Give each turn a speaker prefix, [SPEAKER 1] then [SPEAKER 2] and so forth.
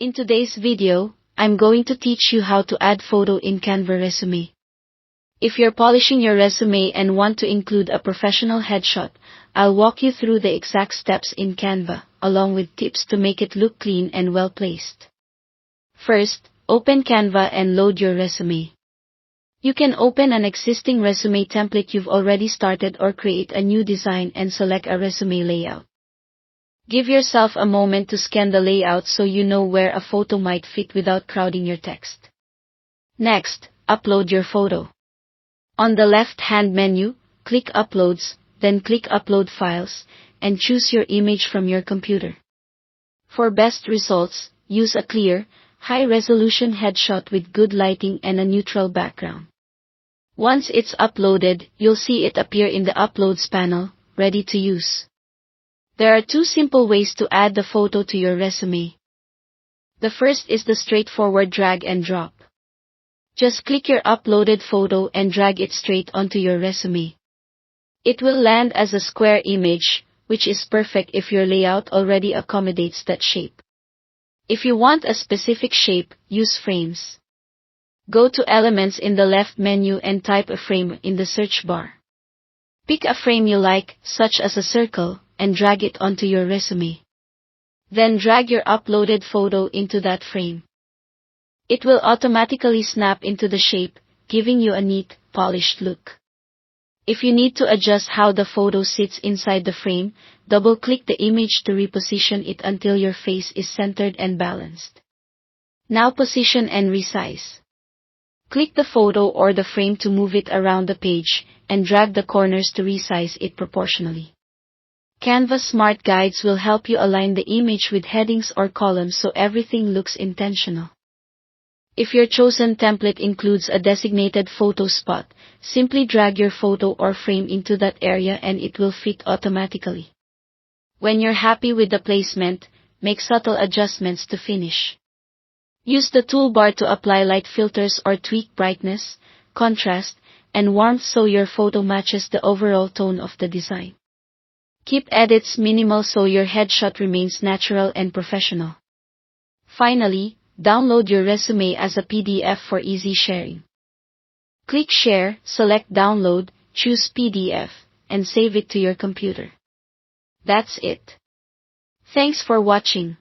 [SPEAKER 1] In today's video, I'm going to teach you how to add photo in Canva Resume. If you're polishing your resume and want to include a professional headshot, I'll walk you through the exact steps in Canva, along with tips to make it look clean and well placed. First, open Canva and load your resume. You can open an existing resume template you've already started or create a new design and select a resume layout. Give yourself a moment to scan the layout so you know where a photo might fit without crowding your text. Next, upload your photo. On the left-hand menu, click Uploads, then click Upload Files, and choose your image from your computer. For best results, use a clear, high-resolution headshot with good lighting and a neutral background. Once it's uploaded, you'll see it appear in the Uploads panel, ready to use. There are two simple ways to add the photo to your resume. The first is the straightforward drag and drop. Just click your uploaded photo and drag it straight onto your resume. It will land as a square image, which is perfect if your layout already accommodates that shape. If you want a specific shape, use frames. Go to Elements in the left menu and type a frame in the search bar. Pick a frame you like, such as a circle, and drag it onto your resume. Then drag your uploaded photo into that frame. It will automatically snap into the shape, giving you a neat, polished look. If you need to adjust how the photo sits inside the frame, double-click the image to reposition it until your face is centered and balanced. Now position and resize. Click the photo or the frame to move it around the page, and drag the corners to resize it proportionally. Canva Smart Guides will help you align the image with headings or columns so everything looks intentional. If your chosen template includes a designated photo spot, simply drag your photo or frame into that area and it will fit automatically. When you're happy with the placement, make subtle adjustments to finish. Use the toolbar to apply light filters or tweak brightness, contrast, and warmth so your photo matches the overall tone of the design. Keep edits minimal so your headshot remains natural and professional. Finally, download your resume as a PDF for easy sharing. Click Share, select Download, choose PDF, and save it to your computer. That's it. Thanks for watching.